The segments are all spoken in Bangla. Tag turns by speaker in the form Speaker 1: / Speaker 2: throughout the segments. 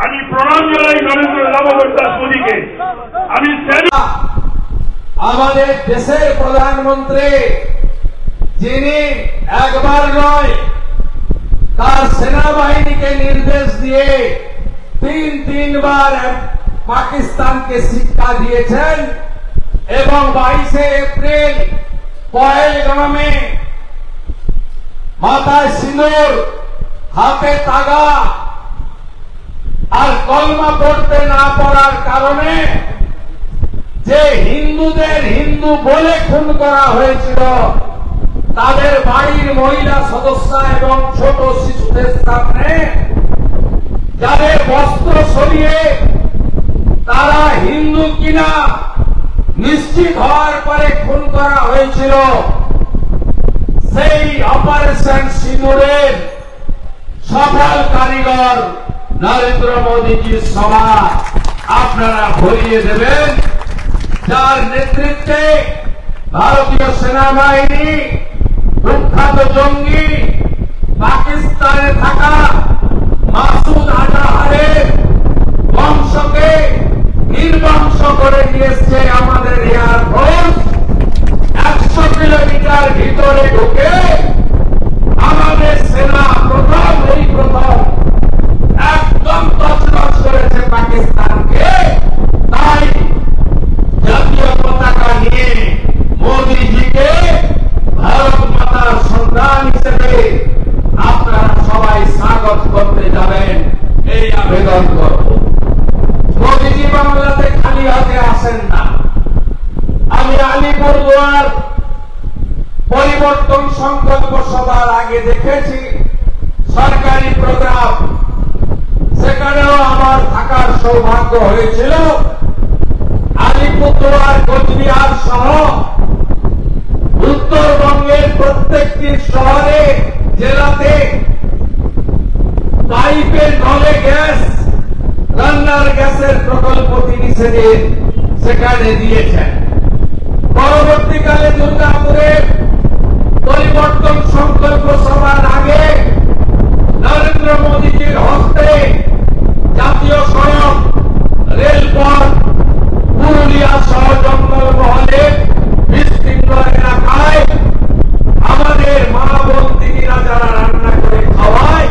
Speaker 1: আমি প্রণাম জানাই নরেন্দ্র দামোদর দাস মোদীকে। আমি
Speaker 2: আমাদের দেশের প্রধানমন্ত্রী যিনি একবার নয় তার সেনাবাহিনীকে নির্দেশ দিয়ে তিনবার পাকিস্তানকে শিক্ষা দিয়েছেন এবং 22শে এপ্রিল পহেলগামে মাথায় সিঁদুর হাতে তাগা আর কলমা পড়তে না পারার কারণে যে হিন্দুদের হিন্দু বলে খুন করা হয়েছিল, তাদের বাড়ির মহিলা সদস্য এবং ছোট শিশুদের সামনে যাদের বস্ত্র সরিয়ে তারা হিন্দু কিনা নিশ্চিত হওয়ার পরে খুন করা হয়েছিল, সেই অপারেশন সিঁদুরের সফল কারিগর নরেন্দ্র মোদীজির সভা আপনারা ভরিয়ে দেবেন, যার নেতৃত্বে ভারতীয় সেনাবাহিনী কুখ্যাত জঙ্গি পাকিস্তানে থাকা মাসুদ আজহারের বংশকে নির্বংশ করে দিয়েছে। আমাদের এয়ারফোর্স 100 কিলোমিটার ভিতরে ঢুকে আমাদের সেনা প্রথম একদম তছনছ করেছে পাকিস্তানকে। তাই জাতীয় পতাকা নিয়ে মোদীজিকে ভারত মাতার সন্তান হিসেবে আপনারা সবাই স্বাগত করতে যাবেন, এই আবেদন করব। মোদীজি বাংলাতে খালি হাতে আসেন না। আমি আলিপুরদুয়ার পরিবর্তন সংকল্প সভার আগে দেখেছি সরকারি প্রোগ্রাম, সেখানেও আমার থাকার সৌভাগ্য হয়েছিল। আলিপুরদুয়ার কোচবিহার সহ উত্তরবঙ্গের প্রত্যেকটি শহরে জেলাতে পাইপের নলে গ্যাস, রান্নার গ্যাসের প্রকল্প তিনি সেখানে দিয়েছেন। পরবর্তীকালে দুর্গাপুরের পরিবর্তন সংকল্প সভার আগে নরেন্দ্র মোদীজির হস্তে জাতীয় সড়ক, রেলপথ, পুরুলিয়া সহ জঙ্গলমহলের বিস্তীর্ণ এলাকায় আমাদের মা বোন দিদিরা যারা রান্না করে খাওয়ায়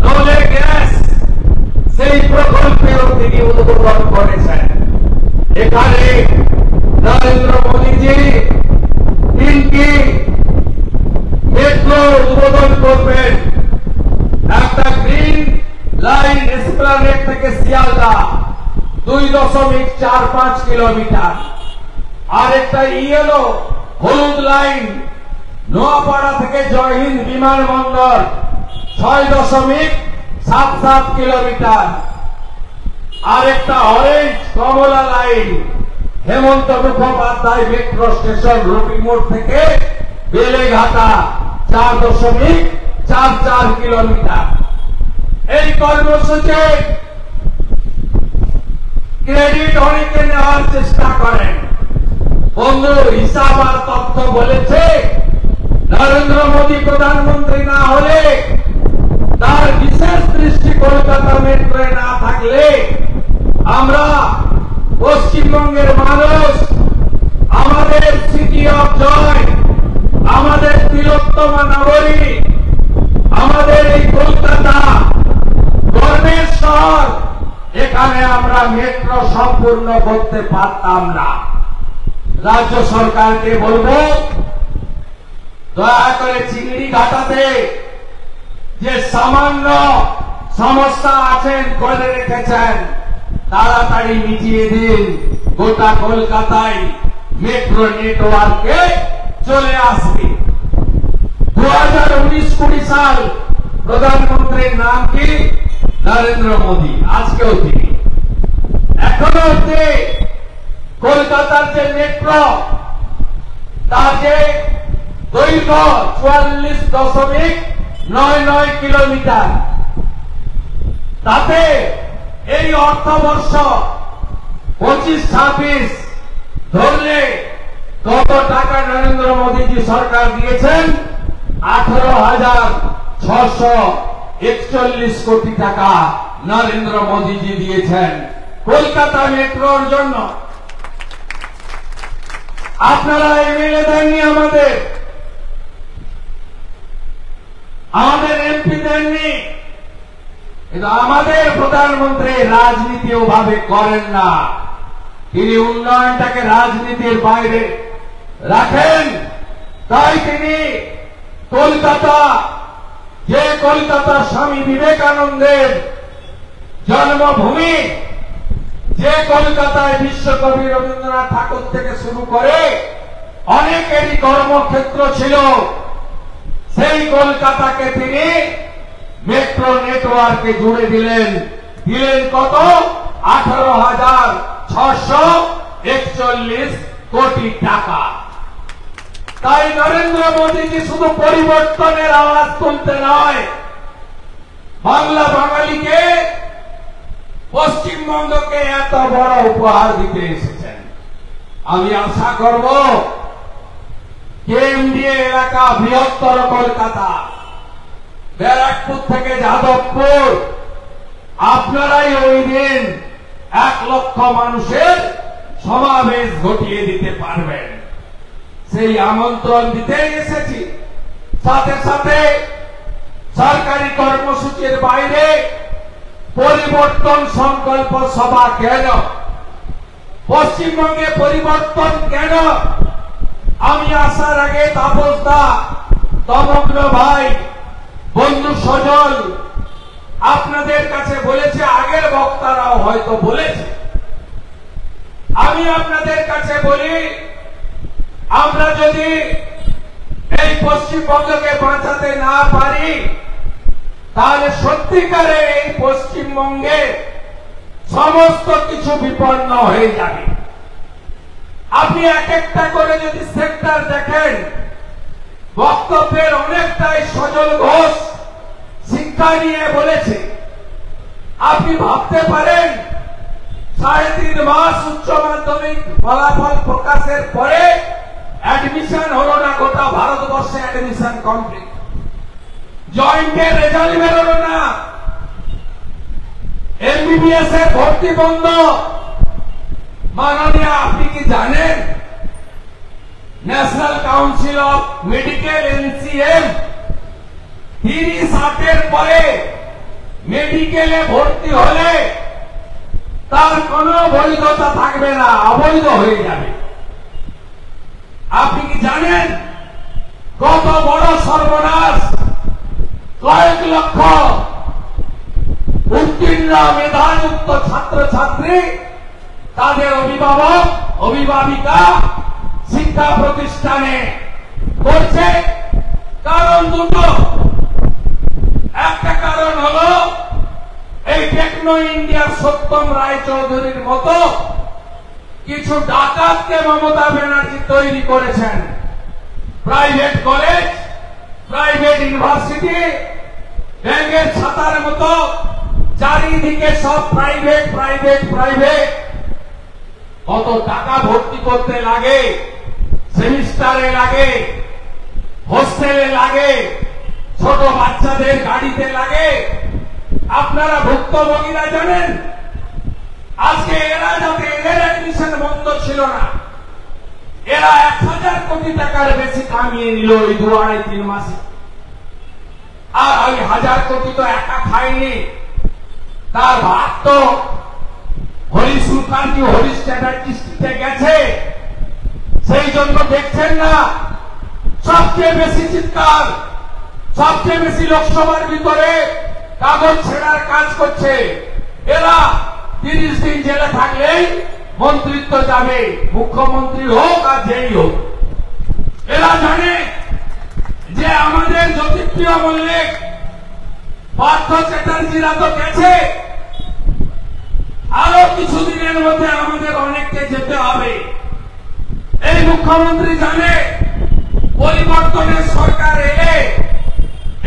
Speaker 2: নলে গ্যাস, সেই প্রকল্পেও তিনি উদ্বোধন করেছেন। এখানে নরেন্দ্র মোদীজি 3টি মেট্রো উদ্বোধন করবেন। একটা গ্রিন লাইন এসপ্লানেড থেকে শিয়ালদা 2.45 কিলোমিটার, আর একটা ইয়েলো হলুদ লাইন নোয়াপাড়া থেকে জয়হিন্দ বিমানবন্দর 6.77 কিলোমিটার, আর একটা অরেঞ্জ কমলা line Hemanta Mukhopadhyay metro station rupee মোড় থেকে বেলেঘাটা 4.44 কিলোমিটার। এই কর্মসূচি ক্রেডিট অনেকে নেওয়ার চেষ্টা করেন। বন্ধু, হিসাব আর তথ্য বলেছে নরেন্দ্র মোদী প্রধানমন্ত্রী না হলে, তার বিশেষ দৃষ্টি কলকাতা মেট্রোয় না থাকলে আমরা পশ্চিমবঙ্গের মানুষ আমাদের সিটি অফ জয়, আমাদের তিলোত্তমা নগরী, আমাদের এই কলকাতা গর্বের শহর, এখানে আমরা মেট্রো সম্পূর্ণ করতে পারতাম না। রাজ্য সরকারকে বলবো, দয়া করে চিংড়ি ঘাটাতে যে সামান্য সমস্যা আছেন করে রেখেছেন, তাড়াতাড়ি মিটিয়ে দিন। গোটা কলকাতায় মেট্রো নেটওয়ার্কে চলে আসবে। 2019-20 সাল প্রধানমন্ত্রীর নাম কি? নরেন্দ্র মোদী। আজকেও তিনি। এখনো অব্দি কলকাতার যে মেট্রো, তার যে দৈর্ঘ্য 44.99 কিলোমিটার, তাতে এই অর্থবর্ষ 25-26 ধরলে কত টাকা নরেন্দ্র মোদীজি সরকার দিয়েছেন? 18,641 কোটি টাকা নরেন্দ্র মোদীজি দিয়েছেন কলকাতা মেট্রোর জন্য। আপনারা এমএলএ দেননি, আমাদের এমপি দেননি, কিন্তু আমাদের প্রধানমন্ত্রী রাজনীতি ওভাবে করেন না। তিনি উন্নয়নটাকে রাজনীতির বাইরে রাখেন। তাই তিনি কলকাতা, যে কলকাতা স্বামী বিবেকানন্দের জন্মভূমি, যে কলকাতায় বিশ্বকবি রবীন্দ্রনাথ ঠাকুর থেকে শুরু করে অনেকেরই কর্মক্ষেত্র ছিল, সেই কলকাতাকে তিনি মেট্রো নেটওয়ার্কে জুড়ে দিলেন কত? 18,641 কোটি টাকা। তাই নরেন্দ্র মোদীজি শুধু পরিবর্তনের আওয়াজ তুলতে নয়, বাংলা বাঙালিকে, পশ্চিমবঙ্গকে এত বড় উপহার দিতে এসেছেন। আমি আশা করব কেএমডিএ এলাকা, বৃহত্তর কলকাতা, ব্যারাকপুর থেকে যাদবপুর, আপনারাই ওই দিন 1 লক্ষ মানুষের সমাবেশ ঘটিয়ে দিতে পারবেন। সেই আমন্ত্রণ দিতে এসেছি। সাথে সাথে সরকারি কর্মসূচির বাইরে পরিবর্তন সংকল্প সভা কেন? পশ্চিমবঙ্গে পরিবর্তন কেন? আমি আসার আগে তাপস দা, তমগ্ন ভাই, বন্ধু সজল আপনাদের কাছে বলেছে, আগের বক্তারাও হয়তো বলেছে। আমি আপনাদের কাছে বলি, আমরা যদি এই পশ্চিমবঙ্গকে বাঁচাতে না পারি, তাহলে সত্যিকারে এই পশ্চিমবঙ্গে সমস্ত কিছু বিপন্ন হয়ে যাবে। আপনি এক একটা করে যদি সেক্টর দেখেন, বক্তব্যের অনেকটাই সজল ঘোষ শিক্ষা নিয়ে বলেছে। আপনি ভাবতে পারেন 3.5 মাস উচ্চ মাধ্যমিক ফলাফল প্রকাশের পরে অ্যাডমিশন হলো না, গোটা ভারতবর্ষে অ্যাডমিশন কমপ্লিট। জয়েন্টের রেজাল্ট বেরোলো না, এমবিবিএস এর ভর্তি বন্ধ। মাননীয়, আপনি কি জানেন national council of medical NCM 30-8 পরে মেডিকেলে ভর্তি হলে তার কোনো বৈধতা থাকবে না, অবৈধ হয়ে যাবে। আপনি কি জানেন কত বড় সর্বনাশ? কয়েক লক্ষ উত্তীর্ণ মেধাযুক্ত ছাত্রছাত্রী, তাদের অভিভাবক অভিভাবিকা শিক্ষা প্রতিষ্ঠানে করছে। কারণ দুটো। একটা কারণ হলো এই টেকনো ইন্ডিয়ার সত্যম রায়চৌধুরীর মতো কিছু ডাকাতকে মমতা ব্যানার্জি তৈরি করেছেন। প্রাইভেট কলেজ, প্রাইভেট ইউনিভার্সিটি, ব্যাংকের ছাতার মতো চারিদিকে সব প্রাইভেট প্রাইভেট প্রাইভেট। কত টাকা ভর্তি করতে লাগে, সেমিস্টারে লাগে, হোস্টেলে লাগে, ছোট বাচ্চাদের গাড়িতে লাগে। আপনারা ভুক্তভোগীরা জানেন। আজকে এরা যাতে, এদের অ্যাডমিশন বন্ধ ছিল না, এরা 1000 কোটি টাকার বেশি কামিয়ে নিল ওই 2-2.5-3 মাসে। আর ওই 1000 কোটি তো একা খায়নি, তার ভাত তো হরিশ মুখার্জি, হরিশ চ্যাটার্জি স্ট্রিটে গেছে। সেই জন্য দেখছেন না সবচেয়ে বেশি চিৎকার, সবচেয়ে বেশি লোকসভার ভিতরে কাগজ ছেড়ার কাজ করছে। এরা 30 দিন জেলে থাকলেই মন্ত্রিত্ব যাবে, মুখ্যমন্ত্রী হোক আর যেই হোক। এরা জানে যে আমাদের জ্যোতিপ্রিয় মল্লিক, পার্থ চ্যাটার্জিরা তো গেছে, আরো কিছুদিনের মধ্যে আমাদের অনেককে যেতে হবে। এই মুখ্যমন্ত্রী জানে পরিবর্তনের সরকার এলে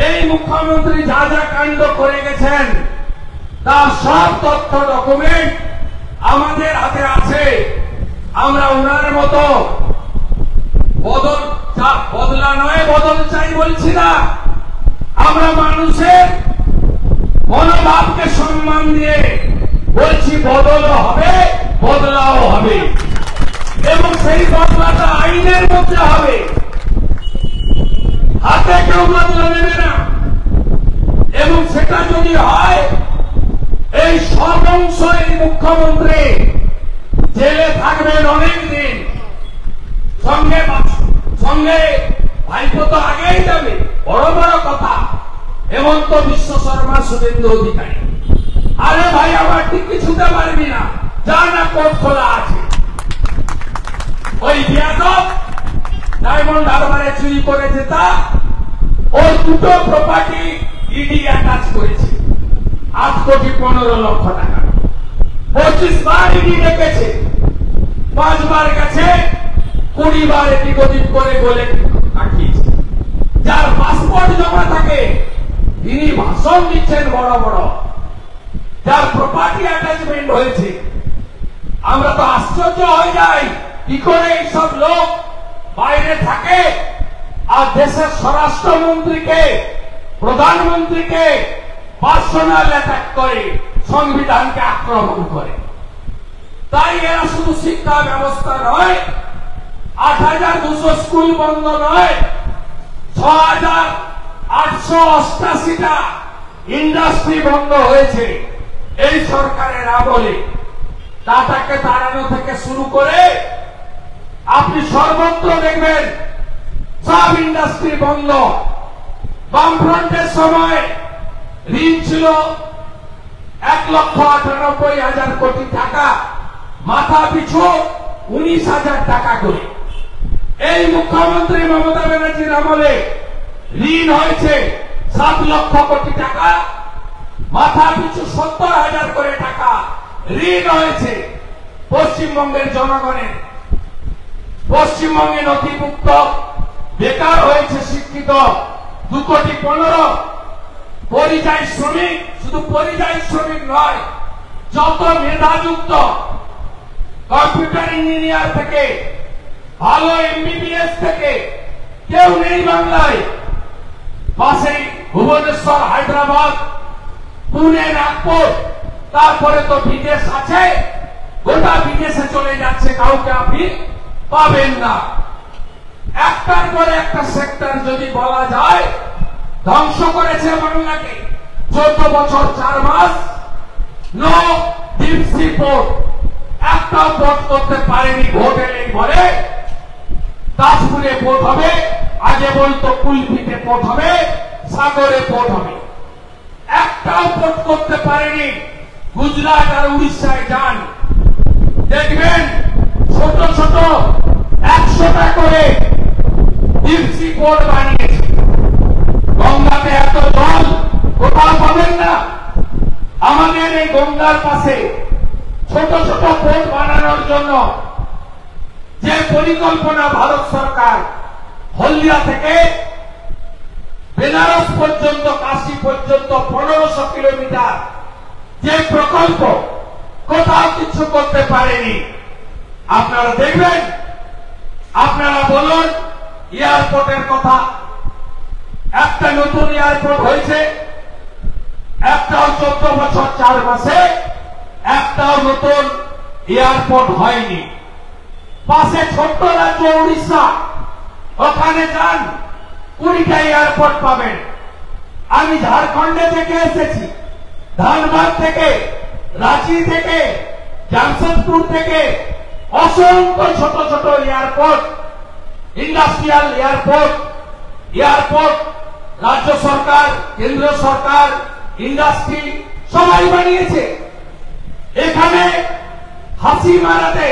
Speaker 2: এই মুখ্যমন্ত্রী যা যা কাণ্ড করে গেছেন তার সব তথ্য ডকুমেন্ট আমাদের হাতে আছে। আমরা ওনার মতো বদলা নয় বদল চাই বলছি না। আমরা মানুষের মনোভাবকে সম্মান দিয়ে বলছি বদলও হবে, বদলাও হবে, এবং সেই বদলাটা আইনের মধ্যে হবে। হাতে কেউ বদলা নেবে না। এবং সেটা যদি হয়, এই সব অংশ এই মুখ্যমন্ত্রী জেলে থাকবেন অনেক দিন। সঙ্গে ভাইপো তো আগেই যাবে, বড় বড় কথা। হেমন্ত বিশ্ব শর্মা, শুভেন্দু অধিকারী, আরে ভাই আমার ঠিক ছুতে পারবি না, যা না কোর্ট খোলা আছে। ওই বিয়াদব ডায়মন্ড হারবারে চুরি করে যেতা, ওই দুটো প্রপার্টি ইডি অ্যাটাচ করেছে 8,15,00,000 টাকা। 25 বার ইডি ডেকেছে, 5 বার গেছে, 20 বার এদিক ওদিক করে বলে কাটিয়েছে। যার পাসপোর্ট জমা থাকে তিনি ভাষণ দিচ্ছেন বড় বড়, যার প্রপার্টি অ্যাটাচমেন্ট হয়েছে। আমরা তো আশ্চর্য হয়ে যাই, কি করে এইসব লোক বাইরে থাকে আর দেশের স্বরাষ্ট্রমন্ত্রীকে, প্রধানমন্ত্রীকে পার্সোনাল অ্যাটাক করে, সংবিধানকে আক্রমণ করে। তাই এরা শুধু শিক্ষা ব্যবস্থা নয়, 8,200 স্কুল বন্ধ নয়, 6,888টা ইন্ডাস্ট্রি বন্ধ হয়েছে এই সরকারের আমলে। টাটাকে তাড়ানো থেকে শুরু করে আপনি সর্বত্র দেখবেন সব ইন্ডাস্ট্রি বন্ধ। বামফ্রন্টের সময় ঋণ ছিল 1,98,000 কোটি টাকা, মাথা পিছু 19,000 টাকা করে। এই মুখ্যমন্ত্রী মমতা ব্যানার্জির আমলে ঋণ হয়েছে 7 লক্ষ কোটি টাকা, মাথা পিছু 70,000 করে টাকা ঋণ হয়েছে পশ্চিমবঙ্গের জনগণের। পশ্চিমবঙ্গে নথিভুক্ত বেকার হয়েছে শিক্ষিত 2,15,00,000। পরিযায়ী শ্রমিক, শুধু পরিযায়ী শ্রমিক নয়, যত মেধাযুক্ত কম্পিউটার ইঞ্জিনিয়ার থেকে ভালো MBBS থেকে কেউ নেই বাংলায়। পাশেই ভুবনেশ্বর, হায়দ্রাবাদ, পুনে, নাগপুর, তারপরে তো বিদেশ আছে। গোটা বিদেশে চলে যাচ্ছে, কাউকে আপনি পাবেন না। একটার পরে একটা সেক্টর যদি বলা যায় ধ্বংস করেছে বাংলাকে। 14 বছর 4 মাস নো ডিপ সি পোর্ট, একটাও পোর্ট করতে পারেনি। ভোট এলেই বলে তাজপুরে পোর্ট হবে, আগে বলতো কুলপিতে পোর্ট হবে, সাগরে পোর্ট হবে, একটাও পোর্ট করতে পারেনি। গুজরাট আর উড়িষ্যায় যান, দেখবেন ছোট ছোট 100টা করে ডিপ সি পোর্ট বানিয়েছে। গঙ্গাতে এত জল কোথাও পাবেন না। আমাদের এই গঙ্গার পাশে ছোট ছোট পোর্ট বানানোর জন্য যে পরিকল্পনা ভারত সরকার, হলদিয়া থেকে বেনারস পর্যন্ত, কাশী পর্যন্ত 1500 কিলোমিটার যে প্রকল্প, কোথাও কিছু করতে পারেনি। আপনারা দেখবেন, আপনারা বলুন এয়ারপোর্টের কথা। একটা নতুন এয়ারপোর্ট হয়েছে, একটাও 14 বছর 4 মাসে একটাও নতুন এয়ারপোর্ট হয়নি। পাশে ছোট্ট রাজ্য উড়িষ্যা, ওখানে যান 20টা এয়ারপোর্ট পাবেন। আমি ঝাড়খণ্ডে থেকে এসেছি, ধানবাদ থেকে, রাঁচি থেকে, জামশেদপুর থেকে অসংখ্য ছোট ছোট এয়ারপোর্ট, ইন্ডাস্ট্রিয়াল এয়ারপোর্ট, রাজ্য সরকার, কেন্দ্র সরকার, ইন্ডাস্ট্রি সবাই বানিয়েছে। এখানে হাসিমারাতে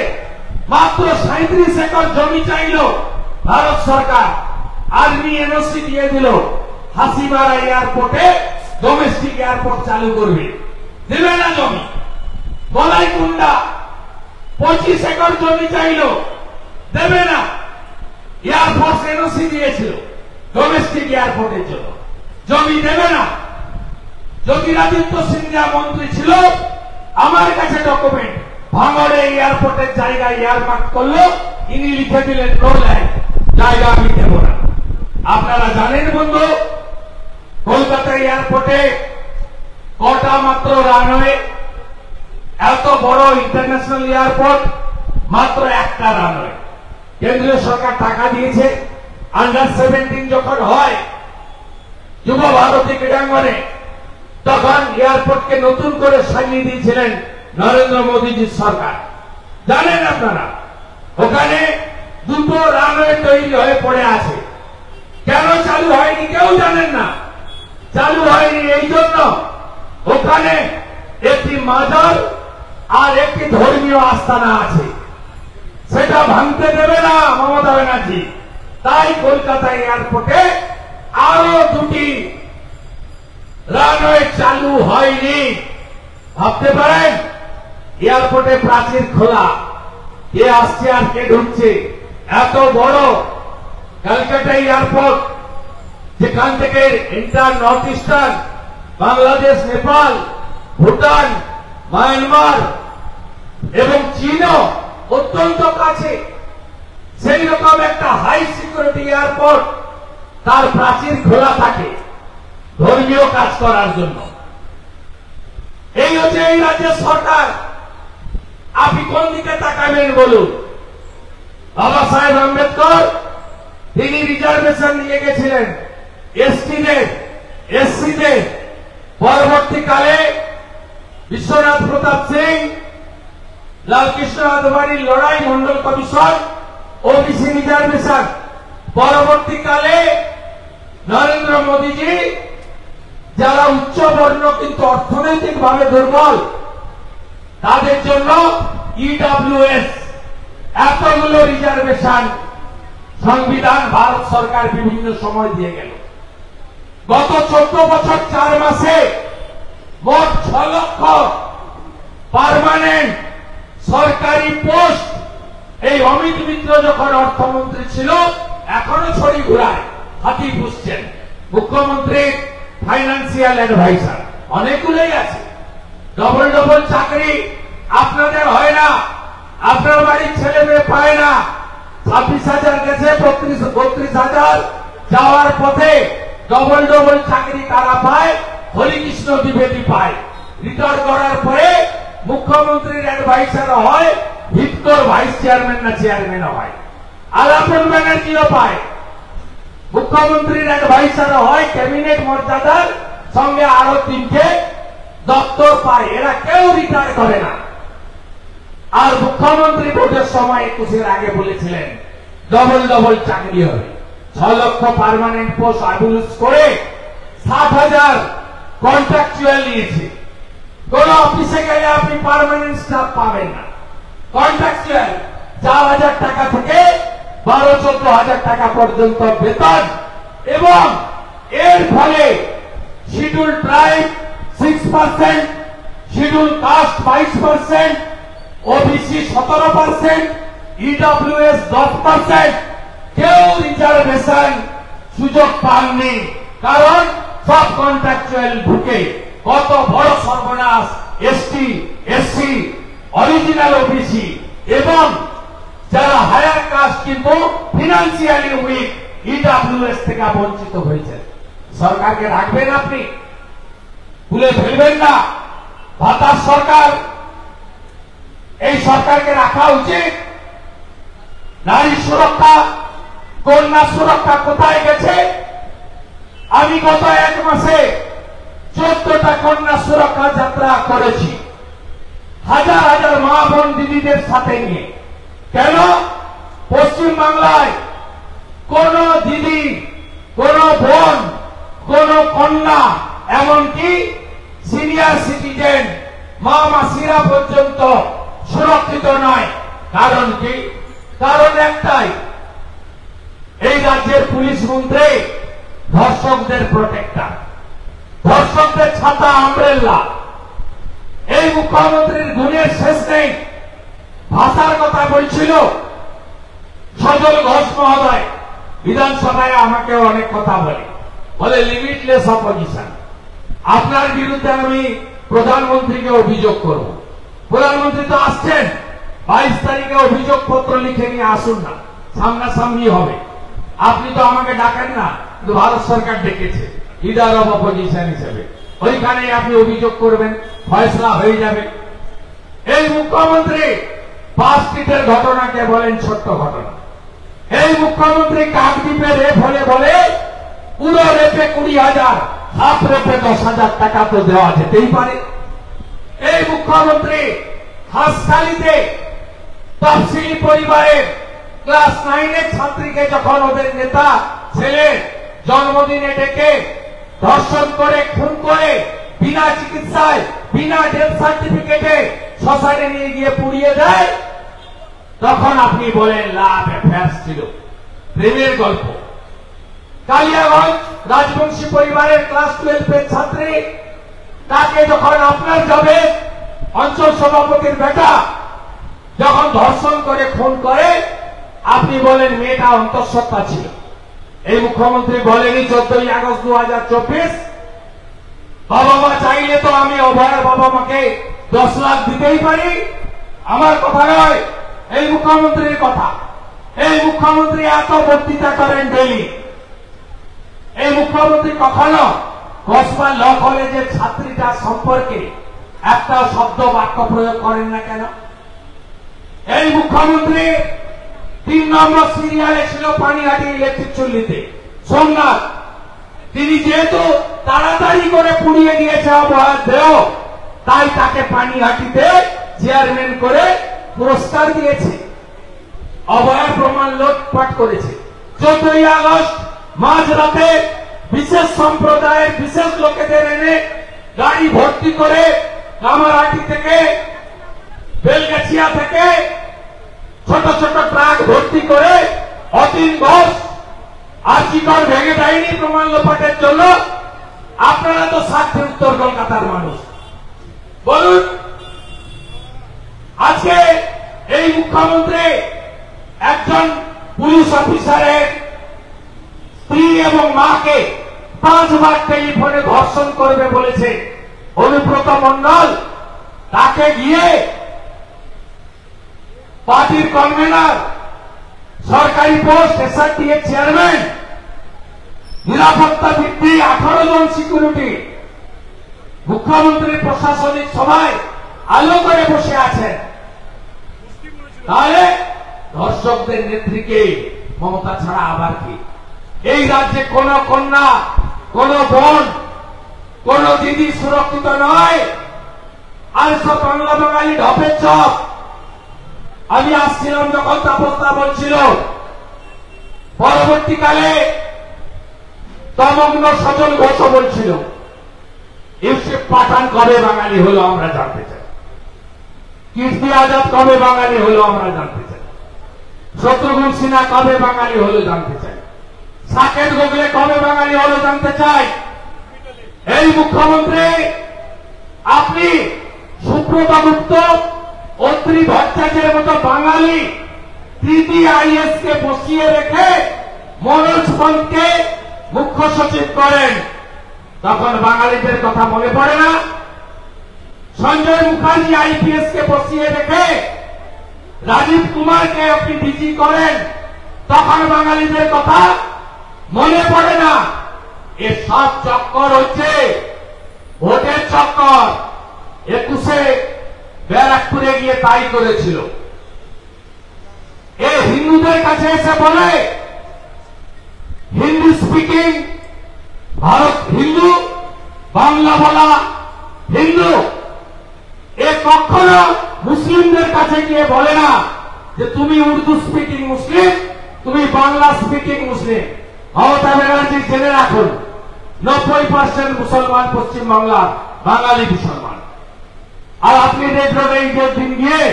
Speaker 2: মাত্র 37 একর জমি চাইল ভারত সরকার, আর্মি এনওসি দিয়ে দিল। হাসিমারা এয়ারপোর্টে ডোমেস্টিক এয়ারপোর্ট চালু করবে, দেবে না জমি। বলাইকুন্ডা 25 একর জমি চাইল, দেবে না। এয়ারফোর্স এনওসি দিয়েছিল ডোমেস্টিক এয়ারপোর্টের জন্য, জমি দেবে না। জ্যোতিরাদিত্য সিন্ধিয়া মন্ত্রী ছিল, আমার কাছে ডকুমেন্ট, ভাঙড়ে এয়ারপোর্টের জায়গায় এয়ারমার্ক করলো, ইনি লিখে দিলেন নো ল্যান্ড, জায়গা আমি দেব না। আপনারা জানেন বন্ধু, কলকাতা এয়ারপোর্টে কটা মাত্র রানওয়ে, এত বড় ইন্টারন্যাশনাল এয়ারপোর্ট, মাত্র একটা রানওয়ে। কেন্দ্রীয় সরকার টাকা দিয়েছে। আন্ডার 17 যখন হয় যুব ভারতী ক্রীড়াঙ্গনে, তখন এয়ারপোর্টকে নতুন করে সাজিয়ে দিয়েছিলেন নরেন্দ্র মোদীজির সরকার। জানেন আপনারা ওখানে দুটো রানওয়ে তৈরি হয়ে পড়ে আছে। কেন চালু হয়নি কেউ জানেন না। চালু হয়নি এই জন্য ওখানে একটি মাজার আর একটি ধর্মীয় আস্থানা আছে, সেটা ভাঙতে দেবে না মমতা ব্যানার্জি। তাই কলকাতা এয়ারপোর্টে আরো দুটি রানওয়ে চালু হয়নি। ভাবতে পারেন এয়ারপোর্টে প্রাচীর খোলা, কে আসছে আর কে ঢুকছে। এত বড় ক্যালকাটা এয়ারপোর্ট, যেখান থেকে inter north eastern, Bangladesh, Nepal, Bhutan, Myanmar এবং চীনও অত্যন্ত কাছে, সেই রকম একটা হাই সিকিউরিটি এয়ারপোর্ট, তার প্রাচীর খোলা থাকে ধর্মীয় কাজ করার জন্য। এই হচ্ছে এই রাজ্যের সরকার। আপনি কোন দিকে তাকাবেন বলুন? বাবা সাহেব আম্বেদকর তিনি রিজার্ভেশন নিয়ে গেছিলেন এসটিদের, এসসিদের। পরবর্তীকালে বিশ্বনাথ প্রতাপ সিং, লালকৃষ্ণ আদবানির লড়াই, মন্ডল কমিশন, ওবিসি রিজার্ভেশন। পরবর্তীকালে নরেন্দ্র মোদীজি যারা উচ্চ বর্ণ কিন্তু অর্থনৈতিকভাবে দুর্বল, তাদের জন্য ইডব্লিউএস, এতগুলো রিজার্ভেশন সংবিধান ভারত সরকার বিভিন্ন সময় দিয়ে গেল। গত 14 বছর 4 মাসে মোট 6 লক্ষ পার্মানেন্ট সরকারি পোস্ট এই অমিত মিত্র যখন অর্থমন্ত্রী ছিল এখনো ছড়ি ঘুরায়, হাতি পুষছেন। মুখ্যমন্ত্রীর ফাইন্যান্সিয়াল অ্যাডভাইজার অনেকগুলোই আছে। ডবল ডবল চাকরি আপনাদের হয় না, আপনার বাড়ির ছেলে মেয়ে পায় না। 26,000 গেছে, 32,000 যাওয়ার পথে ডবল ডবল চাকরি কারা পায়? হরিকৃষ্ণ দ্বিবেদী পায়। রিটায়ার করার পরে মুখ্যমন্ত্রীর অ্যাডভাইজার হয়, ভিক্টর ভাইস চেয়ারম্যান না চেয়ারম্যান হয়। আলাপন ব্যানার্জিও পায়, মুখ্যমন্ত্রীর অ্যাডভাইজার হয়, ক্যাবিনেট মর্যাদার সঙ্গে আরো 3টে দপ্তর পায়। এরা কেউ রিটায়ার করে না। আর মুখ্যমন্ত্রী ভোটের সময় 21-এর আগে বলেছিলেন ডবল ডবল চাকরি হবে। 6 লক্ষ পার্মানেন্ট পোস্ট আবুলুস করে 60,000 কন্ট্রাকচুয়াল নিয়েছে। কোন অফিসে গেলে আপনি পার্মানেন্ট স্টাফ পাবেন না, কন্ট্রাকচুয়াল। 4,000 টাকা থেকে 12-14,000 টাকা পর্যন্ত বেতন। এবং এর ফলে schedule tribe 6%, schedule caste 22%, OBC 17%, EWS 10%। কেউ রিজার্ভেশন সুযোগ পাননি, কারণ সব কন্ট্রাকচুয়াল ঢুকে। কত বড় সর্বনাশ! এসটি, এসসি, অরিজিনাল ওবিসি এবং যারা হায়ার কাস্ট কিন্তু ফিনান্সিয়ালি উইক, ইডব্লিউএস থেকে বঞ্চিত হয়েছে। সরকারকে রাখবেন আপনি, ভুলে ফেলবেন না। ভাতার সরকার, এই সরকারকে রাখা উচিত। নারী সুরক্ষা, কন্যা সুরক্ষা কোথায় গেছে? আমি গত 1 মাসে 14টা কন্যা সুরক্ষা যাত্রা করেছি, হাজার হাজার মা বোন দিদিদের সাথে নিয়ে। কেন? পশ্চিম বাংলায় কোন দিদি, কোন বোন, কোন কন্যা, এমনকি সিনিয়র সিটিজেন মা মাসিরা পর্যন্ত সুরক্ষিত নয়। কারণ কি? কারণ একটাই, এই রাজ্যের পুলিশ মন্ত্রী ধর্ষকদের প্রোটেক্টর, ধর্ষকদের ছাতা আমব্রেল্লা। এই মুখ্যমন্ত্রীর গুণের শেষ নেই। ভাষার কথা বলছিল সজল ঘোষ মহোদয়, বিধানসভায় আমাকে অনেক কথা বলে লিমিটলেস অপোজিশন। আপনার বিরুদ্ধে আমি প্রধানমন্ত্রীকে অভিযোগ করব। প্রধানমন্ত্রী তো আসছেন, 22 তারিখে অভিযোগ পত্র লিখে নিয়ে আসুন না, সামনাসামনি হবে। আপনি তো আমাকে ডাকেন না, কিন্তু ভারত সরকার ডেকেছে লিডার অব অপোজিশন হিসেবে। ওইখানে আপনি অভিযোগ করবেন, ফয়সলা হয়ে যাবে। এই মুখ্যমন্ত্রী পার্ক স্ট্রিটের ঘটনাকে বলেন ছোট্ট ঘটনা। এই মুখ্যমন্ত্রী কাকদ্বীপে রেপ হলে বলে পুরো রেপে 20,000, হাফ রেপে 10,000 টাকা তো দেওয়া যেতেই পারে। এই মুখ্যমন্ত্রী হাসখালিতে তফসিলি পরিবারের ক্লাস 9-এর ছাত্রীকে যখন ওদের নেতা ছেলের জন্মদিনে ডেকে ধর্ষণ করে, খুন করে, বিনা চিকিৎসায়, বিনা ডেথ সার্টিফিকেটে শ্মশানে নিয়ে গিয়ে পুড়িয়ে দেয়, তখন আপনি বলেন লাভ অ্যাফেয়ার্স ছিল, প্রেমের গল্প। কালিয়াগঞ্জ রাজবংশী পরিবারের ক্লাস 12-এর ছাত্রী, তাকে যখন আপনার যাবে অঞ্চল সভাপতির বেটা যখন ধর্ষণ করে খুন করে, আপনি বলেন মেয়েটা অন্তঃসত্ত্বা ছিল। এই মুখ্যমন্ত্রী বলেনি 14ই আগস্ট 2024 বাবা মা চাইলে তো আমি অভয়ের বাবা মাকে 10 লাখ দিতেই পারি। আমার কথা নয়, এই মুখ্যমন্ত্রীর কথা। এই মুখ্যমন্ত্রী এত বক্তৃতা করেন ডেলি। এই মুখ্যমন্ত্রী কখনো কসবা ল কলেজের ছাত্রীটা সম্পর্কে একটা শব্দ বাক্য প্রয়োগ করেন না কেন? এই মুখ্যমন্ত্রী 3 নম্বর সিরিয়ালে ছিল পানিহাটি ইলেকট্রিক চুল্লিতে সোমনাথ। তিনি যেহেতু তাড়াতাড়ি করে পুড়িয়ে দিয়েছে অভয়ার দেহ, তাই তাকে পানিহাটিতে চেয়ারম্যান করে পুরস্কার দিয়েছে। অভয়ার প্রমাণ লোটপাট করেছে। 14ই আগস্ট মাঝরাতে বিশেষ সম্প্রদায়ের বিশেষ লোকেদের এনে গাড়ি ভর্তি করে কামারহাটি থেকে, বেলগাছিয়া থেকে ছোট ছোট ট্রাক ভর্তি করে অতীন ঘোষ আর্জিকর ভেঙে দেয়নি প্রমাণ লোপাটের জন্য। আপনারা তো সাক্ষী উত্তর কলকাতার মানুষ। বলুন, আজকে এই মুখ্যমন্ত্রী একজন পুলিশ অফিসারের স্ত্রী এবং মাকে 5 বার টেলিফোনে ধর্ষণ করবে বলেছে অনুব্রত মণ্ডল। তাকে গিয়ে পার্টির কনভেনার, সরকারি পোস্ট, এসআরটিএ চেয়ারম্যান, নিরাপত্তা বৃদ্ধি, 18 জন সিকিউরিটি, মুখ্যমন্ত্রীর প্রশাসনিক সভায় আলো করে বসে আছেন। তাহলে ধর্ষকদের নেত্রীকে মমতা ছাড়া আবার কি? এই রাজ্যে কোন কন্যা, কোন বোন, কোন দিদি সুরক্ষিত নয়। আর সব বাংলা বাঙালি ঢপের চপ। আমি আসছিলাম যখন তাপসদা বলছিল, পরবর্তীকালে তমগ্ন সজল ঘোষ বলছিল ইউসুফ পাঠান কবে বাঙালি হলো আমরা জানতে চাই, কীর্তি আজাদ কবে বাঙালি হলো আমরা জানতে চাই, শত্রুঘ্ন সিনহা কবে বাঙালি হলো জানতে চাই, সাকেত গোখলে কবে বাঙালি হলো জানতে চাই। এই মুখ্যমন্ত্রী আপনি সুব্রত গুপ্ত, অত্রি ভট্টাচার্যের মতো বাঙালি তৃতীয় আইএস কে বসিয়ে রেখে মনোজ পন্তকে মুখ্য সচিব করেন, তখন বাঙালিদের কথা মনে পড়ে না? সঞ্জয় মুখার্জি আইপিএস কে বসিয়ে রেখে রাজীব কুমারকে আপনি ডিজি করেন, তখন বাঙালিদের কথা মনে পড়ে না? এর সব চক্কর হচ্ছে ভোটের চক্কর। 21-এ ব্যারাকপুরে গিয়ে তাই করেছিল। এ হিন্দুদের কাছে এসে বলে হিন্দি স্পিকিং ভারত হিন্দু, বাংলা বলা হিন্দু। এ কখনো মুসলিমদের কাছে গিয়ে বলে না যে তুমি উর্দু স্পিকিং মুসলিম, তুমি বাংলা স্পিকিং মুসলিম। মমতা ব্যানার্জি জেনে রাখুন, 90% মুসলমান পশ্চিমবাংলার বাঙালি মুসলমান। আর আপনি রেড রোডে ঈদের দিন গিয়ে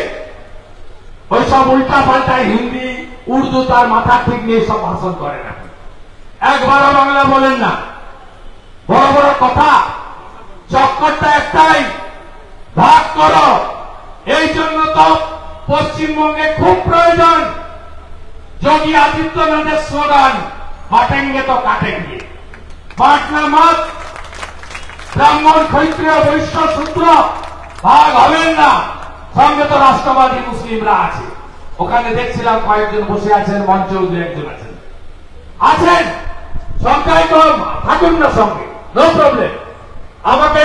Speaker 2: ওইসব উল্টা পাল্টা হিন্দি উর্দু তার মাথা ঠিক নিয়ে সব ভাষণ করেন। একবারও বাংলা বলেন না। বড় বড় কথা, চক্করটা একটাই, ভাগ করো। এই জন্য তো পশ্চিমবঙ্গে খুব প্রয়োজন যোগী আদিত্যনাথের স্লোগান, বাটেঙ্গে তো কাটেঙ্গে। বাটনা মত, ব্রাহ্মণ ক্ষত্রিয় বৈশ্য শূদ্র ভাগ হবেন না। সঙ্গে তো রাষ্ট্রবাদী মুসলিমরা আছে। ওখানে দেখছিলাম কয়েকজন বসে আছেন, মঞ্চেও 2-1 জন আছেন। সংখ্যায় কম, থাকুন না সঙ্গে, নো প্রবলেম। আমাকে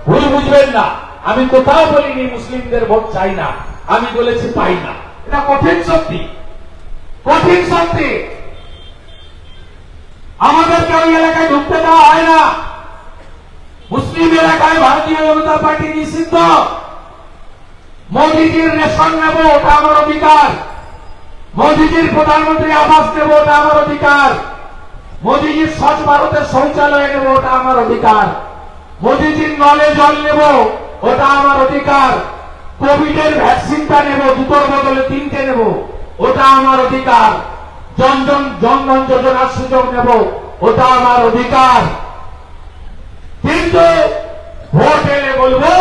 Speaker 2: ভুল বুঝবেন না, আমি কোথাও বলিনি মুসলিমদের ভোট চাই না, আমি বলেছি পাই না। এটা কঠিন সত্যি, কঠিন সত্যি। আমাদেরকে ওই এলাকায় ঢুকতে দেওয়া হয় না। মুসলিম এলাকায় ভারতীয় জনতা পার্টি নিষিদ্ধ। মোদীজির রেশন নেব, ওটা আমার অধিকার। মোদীজির প্রধানমন্ত্রী আবাস নেব, ওটা আমার অধিকার। মোদীজির স্বচ্ছ ভারতের শৌচালয় নেব, ওটা আমার অধিকার। মোদীজির নলে জল নেব, ওটা আমার অধিকার। কোভিডের ভ্যাকসিনটা নেব, দুটোর বদলে 3টে নেব, ওটা আমার অধিকার। জনধন যোজনার সুযোগ নেব, ওটা আমার অধিকার। কিন্তু ভোট এলে বলবো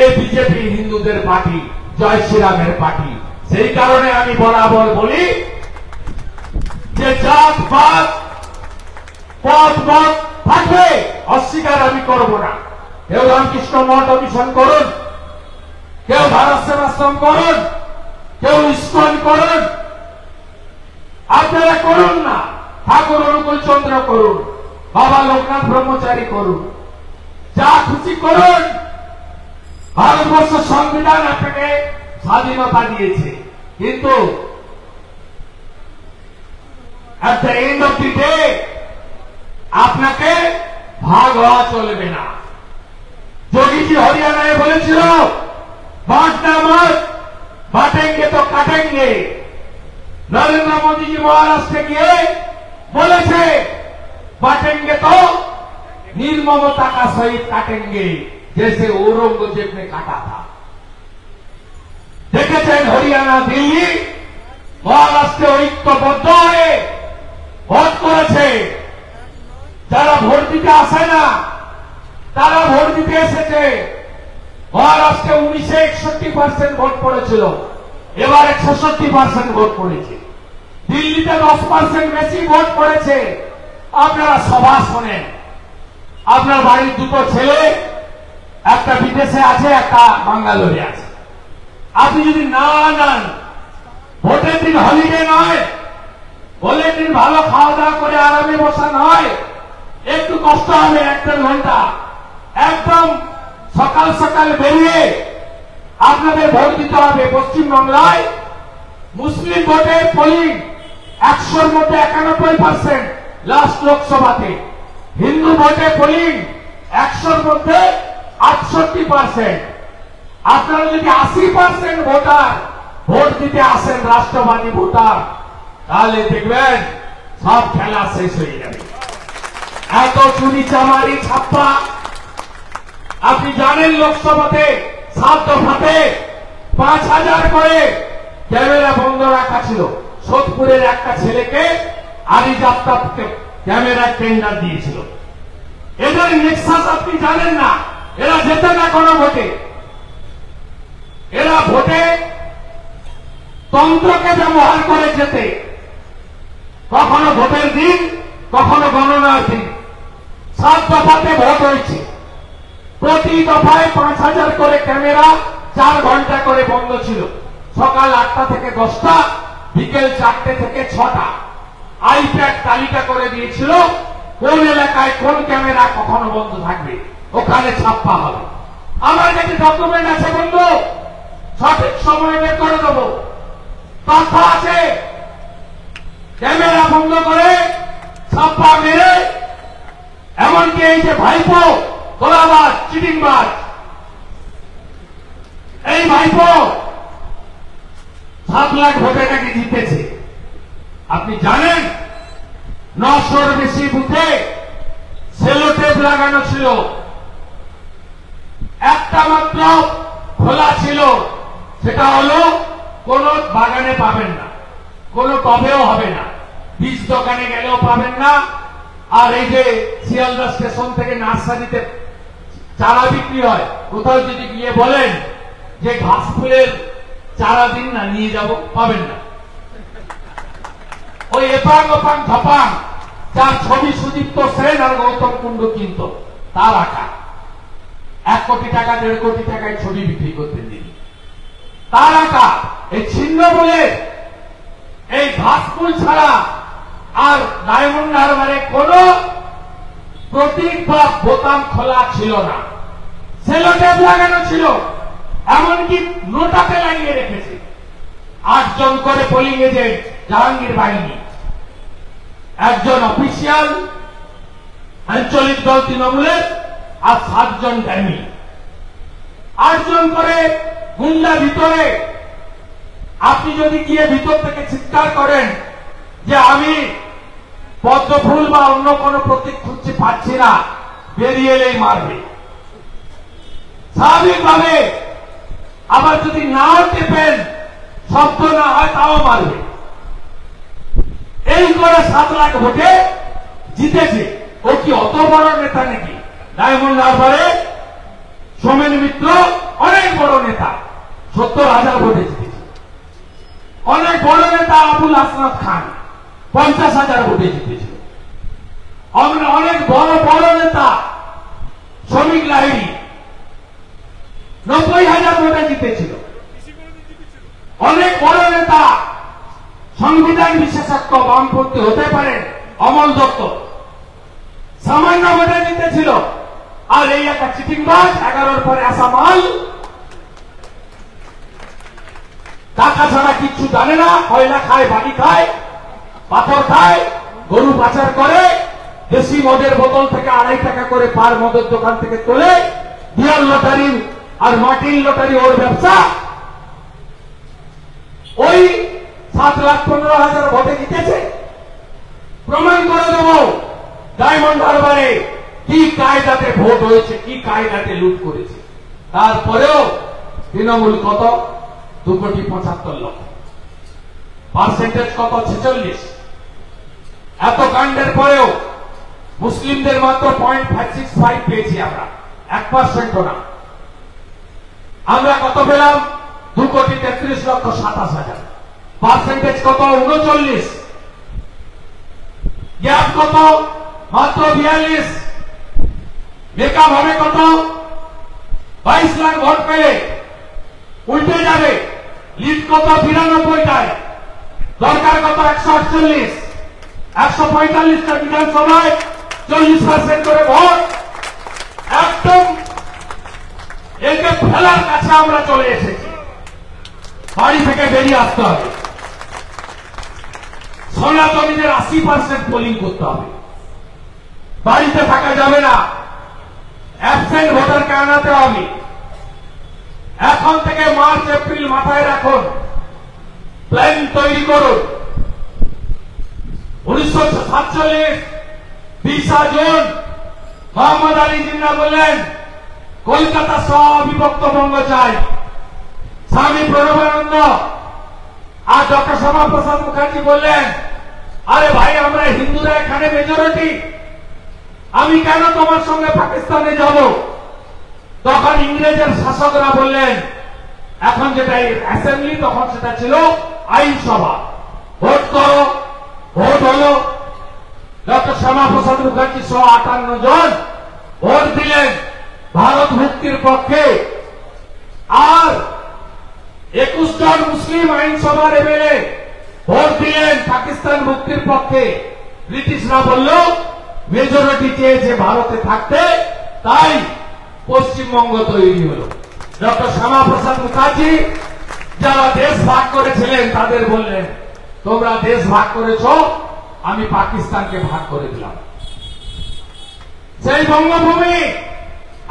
Speaker 2: এই বিজেপি হিন্দুদের পার্টি, জয় শ্রীরামের পার্টি। সেই কারণে আমি বরাবর বলি যে জাত পাত পথ মত থাকবে, অস্বীকার আমি করব না। কেউ রামকৃষ্ণ মঠ মিশন করুন, কেউ ভারত সেবাশ্রম করুন, কেউ ইস্কন করুন, আপনারা করুন না। ঠাকুর অনুকূল চন্দ্র করুন, বাবা লোকনাথ ব্রহ্মচারী করুন, যা খুশি করুন। ভারতবর্ষ সংবিধান আপনাকে স্বাধীনতা দিয়েছে, কিন্তু at the end of the day আপনাকে ভাগ হওয়া চলবে না। যোগীজি হরিয়ানায় বলেছিল বাঁটনা মত বাঁটেঙ্গে তো কাটেঙ্গে। নরেন্দ্র মোদীজি মহারাষ্ট্রে গিয়ে বলেছে बांटेंगे तो निर्ममता का सहित काटेंगे, जैसे औरंगजेब ने काटा था। देखेছেন হরিয়ানা, দিল্লি, মহারাষ্ট্রে ঐক্যবদ্ধ হয়ে ভোট করেছে। যারা ভোট দিতে আসে না তারা ভোট দিতে এসেছে। মহারাষ্ট্রে 61% ভোট পড়েছিল, এবার 66% ভোট পড়েছে। দিল্লিতে 10% বেশি ভোট পড়েছে। আপনারা সভা শোনেন, আপনার বাড়ির দুটো ছেলে, একটা বিদেশে আছে, একটা বাঙ্গালোরে আছে। আপনি যদি না আনান, ভোটের দিন হলিডে নয়, ভোটের দিন ভালো খাওয়া দাওয়া করে আরামে বসা নয়, একটু কষ্ট হবে 1-1.5 ঘন্টা। একদম সকাল সকাল বেরিয়ে আপনাদের ভোট দিতে হবে। পশ্চিমবাংলায় মুসলিম ভোটের পোলিং 100-র মধ্যে 91%, লাস্ট লোকসভাতে। হিন্দু ভোটে পোলিং 100-র মধ্যে 68%। আপনারা যদি 80% ভোটার ভোট দিতে আসেন, রাষ্ট্রবাদী ভোটার, তাহলে দেখবেন সব খেলা শেষ হয়ে যাবে। এত চুরি চামারি ছাপ্পা আপনি জানেন। লোকসভাতে 7 দফাতে 5000 করে ক্যামেরা বন্ধ রাখা ছিল। সোদপুরের একটা ছেলেকে আরিজাপ্তাকে ক্যামেরা টেন্ডার দিয়েছিল। এদের নেক্সাস আপনি জানেন না। এরা যেতে না কোনো ভোটে, এরা ভোটে তন্ত্রকে ব্যবহার করে যেতে। কখনো ভোটের দিন, কখনো গণনার দিন। 7 দফাতে ভোট হয়েছে, প্রতি দফায় 5000 করে ক্যামেরা 4 ঘন্টা করে বন্ধ ছিল। সকাল 8টা থেকে 10টা, বিকেল 4টে থেকে 6টা। আইপ্যাড তালিকা করে দিয়েছিল কোন এলাকায় কোন ক্যামেরা কখনো বন্ধ থাকবে, ওখানে ছাপ্পা হবে। আমার কাছে ডকুমেন্ট আছে বন্ধু, সঠিক সময় বের করে দেবো। তথ্য আছে, ক্যামেরা বন্ধ করে ছাপ্পা মেরে, এমনকি এই যে ভাইপো গোলাবাজ চিটিংবাজ, এই ভাইপো 7 লাখ ভোটে নাকি জিতেছে। আপনি জানেন 900-র বেশি বুথে সেলোটেপ লাগানো ছিল, একটা মাত্র খোলা ছিল, সেটা হলো কোন বাগানে পাবেন না, কোন টবেও হবে না, বীজ দোকানে গেলেও পাবেন না। আর এই যে শিয়ালদা স্টেশন থেকে নার্সারিতে চারা বিক্রি হয়, কোথাও যদি গিয়ে বলেন যে ঘাস ফুলের চারা দিন না, নিয়ে যাব, পাবেন না। ওই এপাং ওপাং ধপাং, যার ছবি সুদীপ্ত সেন আর গৌতম কুণ্ডু কিনত, তার আঁকা 1 কোটি টাকা 1.5 কোটি টাকায় ছবি বিক্রি করতেন তিনি, তার আঁকা। এই ছিন্ন বলে এই ঘাস ফুল ছাড়া আর ডায়মন্ড হারবারে কোন প্রতীক বা বোতাম খোলা ছিল না, সেলোটেপ লাগানো ছিল, এমনকি নোটাতে লাগিয়ে রেখেছে। 8 জন করে পোলিং এজেন্ট জাহাঙ্গীর বাহিনী, একজন অফিসিয়াল আঞ্চলিক দল তৃণমূলের, আর 7 জন ড্যামি। 8 জন করে গুন্ডা ভিতরে। আপনি যদি গিয়ে ভিতর থেকে চিৎকার করেন যে আমি পদ্ম ফুল বা অন্য কোন প্রতীক খুঁজতে পাচ্ছি না, বেরিয়ে এলেই মারবে স্বাভাবিকভাবে। আবার যদি নাও টেপেন, শব্দ না হয়, তাও মারবে। এই করে 7 লাখ ভোটে জিতেছে। ও কি অত বড় নেতা নাকি? ডায়মন্ড হারবারে সোমেন মিত্র অনেক বড় নেতা, 70,000 ভোটে জিতেছে। অনেক বড় নেতা আবুল হাসনাত খান 50,000 ভোটে জিতেছিল। অনেক বড় বড় নেতা শ্রমিক লাহিড়ী 90,000 ভোটে জিতেছিল। অনেক বড় নেতা সংবিধান বিশেষজ্ঞ বামপন্থী হতে পারেন অমল দত্ত সামান্য ভোটে জিতেছিল। আর এই একটা চিটিংবাজ, 11-র পরে আসা মাল, টাকা ছাড়া কিচ্ছু জানে না, কয়লা খায়, বাড়ি খায়, পাথর খায়, গরু পাচার করে, দেশি মদের বোতল থেকে 2.5 টাকা করে পার মদের দোকান থেকে তোলে, ডিয়ার লটারি আর মাটির লটারি ওর ব্যবসা। ওই 7,15,000 ভোটে জিতেছে। প্রমাণ করে দেব ডায়মন্ড হারবারে কি কায়দাতে ভোট হয়েছে, কি কায়দাতে লুট করেছে। তারপরেও তৃণমূল কত? 2,75,00,000। পার্সেন্টেজ কত? 46। এত কাণ্ডের পরেও মুসলিমদের মাত্র 0.65 পেয়েছি আমরা, 1% না। আমরা কত পেলাম? 2,33,27,000। পার্সেন্টেজ কত? 39। গ্যাপ কত? মাত্র 42। মেকআপ হবে কত? 22 লাখ ভোট পেলে উল্টে যাবে। লিড কত? 92টায়। দরকার কত? 148। 145টা বিধানসভায় 40% করে ভোট। একদম একে ফেলার কাছে আমরা চলে এসেছি। বাড়ি থেকে বেরিয়ে আসতে হবে। সনাতনীদের 80% পোলিং করতে হবে। বাড়িতে থাকা যাবে না। অ্যাবসেন্ট ভোটারকে আনাতে হবে। এখন থেকে মার্চ এপ্রিল মাথায় রাখুন, প্ল্যান তৈরি করুন। 1947 20 জুন মোহাম্মদ আলী জিন্নাহ বললেন, কলকাতা সহ অবিভক্ত বঙ্গ চাই। স্বামী প্রণবানন্দ আর ডক্টর শ্যামাপ্রসাদ মুখার্জি বললেন, আরে ভাই, আমরা হিন্দুরা এখানে মেজরিটি, আমি কেন তোমার সঙ্গে পাকিস্তানে যাব? তখন ইংরেজের শাসকরা বললেন, এখন যেটা অ্যাসেম্বলি, তখন সেটা ছিল আইনসভা, ভোট করো। ভোট হলো। ডক্টর শ্যামাপ্রসাদ মুখার্জি সহ 58 জন ভোট দিলেন ভারত মুক্তির পক্ষে। আর 21 জন মুসলিম আইনসভার এমএলএ ভোট দিলেন পাকিস্তান মুক্তির পক্ষে। ব্রিটিশরা বলল মেজরিটি চেয়েছে ভারতে থাকতে, তাই পশ্চিমবঙ্গ তৈরি হল। ডক্টর শ্যামাপ্রসাদ মুখার্জি যারা দেশ ভাগ করেছিলেন তাদের বললেন, তোমরা দেশ ভাগ করেছ, আমি পাকিস্তানকে ভাগ করে দিলাম। সেই বঙ্গভূমি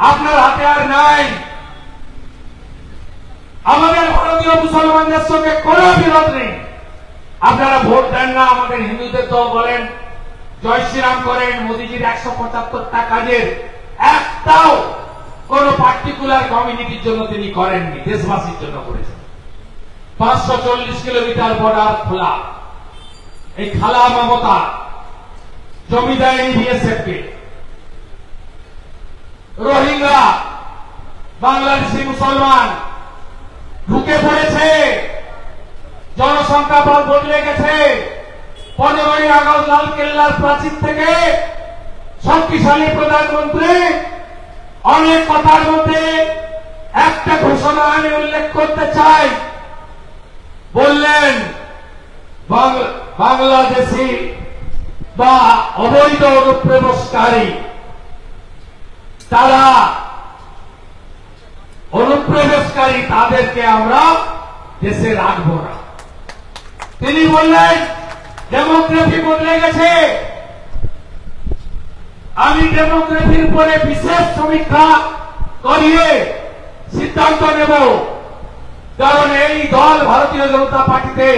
Speaker 2: আপনার হাতে আর নাই। আমাদের ভারতীয় মুসলমানদের সঙ্গে কোন বিরোধ নেই। আপনারা ভোট দেন না, আমাদের হিন্দুদের দল বলেন, জয় শ্রীরাম করেন, মোদীজির 175টা কাজের একটাও কোন পার্টিকুলার কমিউনিটির জন্য তিনি করেননি, দেশবাসীর জন্য করেছেন। 540 কিলোমিটার বর্ডার খোলা। এই খালা মমতা জমি দেয়নি বিএসএফকে। রোহিঙ্গা বাংলাদেশি মুসলমান ঢুকে পড়েছে, জনসংখ্যা বদলে গেছে। 15ই আগস্ট লাল কেল্লার প্রাচীর থেকে শক্তিশালী প্রধানমন্ত্রী অনেক কথার মধ্যে একটা ঘোষণা আমি উল্লেখ করতে চাই। বললেন, বাংলাদেশি বা অবৈধ অনুপ্রবেশকারী তারা অনুপ্রবেশকারী, তাদেরকে আমরা দেশে রাখবো না। তিনি বললেন ডেমোগ্রাফি বদলে গেছে, আমি ডেমোগ্রাফির উপরে বিশেষ সমীক্ষা করিয়ে সিদ্ধান্ত নেব। কারণ এই দল ভারতীয় জনতা পার্টিতে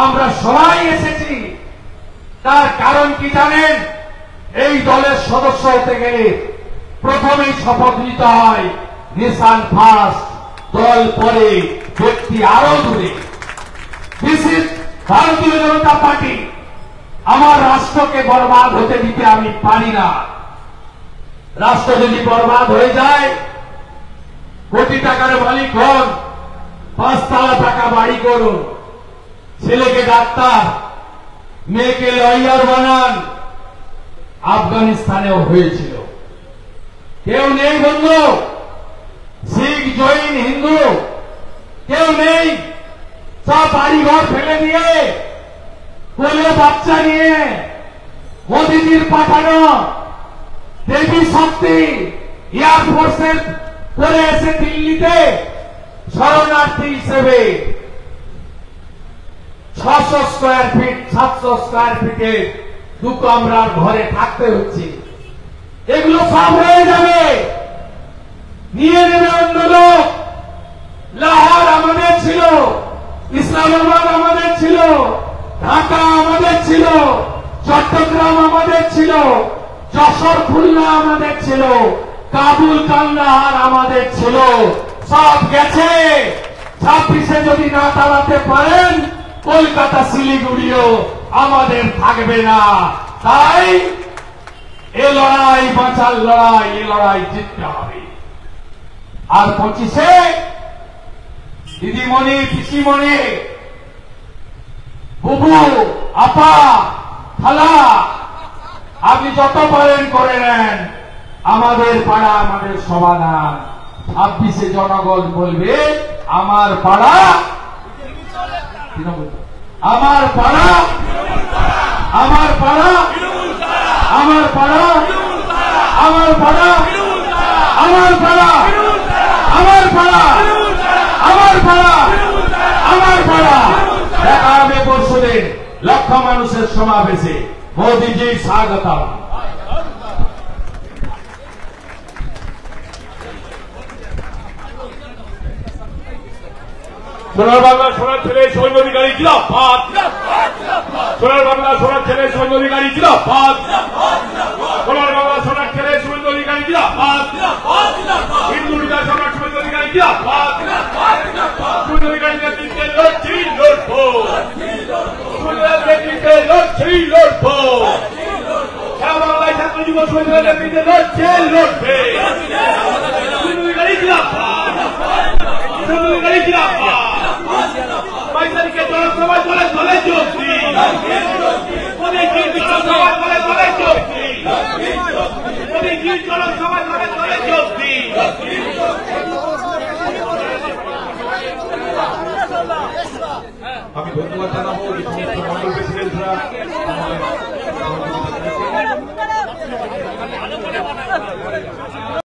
Speaker 2: আমরা সবাই এসেছি, তার কারণ কি জানেন? এই দলের সদস্য হতে গেলে প্রথমেই শপথ নিতে হয় নেশন ফার্স্ট, দল পরে, ব্যক্তি আরো দূরে। ভারতীয় জনতা পার্টি আমার রাষ্ট্রকে বরবাদ হতে দিতে আমি পারি না। রাষ্ট্র যদি বরবাদ হয়ে যায়, কোটি টাকার মালিক হন, 5 তলা টাকা বাড়ি করুন, ছেলেকে ডাক্তার, মেয়েকে লয়ার বানান, আফগানিস্তানেও হয়েছিল। কেউ নেই বন্ধু, শিখ, জৈন, হিন্দু কেউ নেই। সব বাড়িঘর ফেলে দিয়ে, কোলে বাচ্চা নিয়ে মোদীজির পাঠানো দেবী শক্তি এয়ারফোর্সের করে এসে দিল্লিতে শরণার্থী হিসেবে 600 স্কয়ার ফিট, 700 স্কয়ার ফিটে 2 কামরার ঘরে থাকতে হচ্ছে। এগুলো সব হয়ে যাবে, নিয়ে নেবে অন্য লোক। লাহোর আমাদের ছিল, ইসলামাবাদ আমাদের ছিল, ঢাকা আমাদের ছিল, চট্টগ্রাম আমাদের ছিল, যশোর, খুলনা আমাদের ছিল, কাবুল, কান্দাহার আমাদের ছিল। সব গেছে। 26-এ যদি না দাঁড়াতে পারেন, কলকাতা, শিলিগুড়িও আমাদের থাকবে না। তাই এ লড়াই বাঁচার লড়াই, এ লড়াই জিততে হবে। আর 25-এ দিদিমণি, পিসিমণি, বুবু, আপা, খালা, আপনি যত পারেন করে নেন। আমাদের পাড়া আমাদের সমাধান। 26-এ জনগণ বলবে আমার পাড়া, আমার পাড়া, আমার পাড়া, আমার পাড়া, আমার পাড়া, আমার পাড়া, আমার পাড়া, আমার পাড়া, আমার পাড়া। দেখা হবে পরশুদিন লক্ষ মানুষের সমাবেশে। মোদীজির স্বাগতম।
Speaker 1: সোনার বাংলা, সোনার ছেলে, সৈন্য অধিকারী জিন্দাবাদ। সোনার বাংলা, সোনার ছেলে, সৈন্য অধিকারী জিন্দাবাদ। সোনার বাংলা, সোনার ছেলে, সৈন্য অধিকারী জিন্দাবাদ। হিন্দু বিকাশ সমাজ সৈন্য অধিকারী জিন্দাবাদ। সৈন্য অধিকারী নেতৃত্বে লড়ছি, লড়বো। সৈন্যদের নেতৃত্বে লড়ছি, লড়বো। সারা বাংলায় ছাত্র যুব সৈন্যদের নেতৃত্বে লড়ছে, লড়বে। সৈন্য অধিকারী জিন্দাবাদ। সৈন্য অধিকারী জিন্দাবাদ। 22 তারিখে জনসভায় দলে দলে যোগ দিন। মোদীজির জনসভায় দলে দলে যোগ দিন। মোদীজির জনসভায় দলে দলে যোগ দিন। আমি ধন্যবাদ জানাবো যে সমস্ত মন্ডল প্রেসিডেন্টরা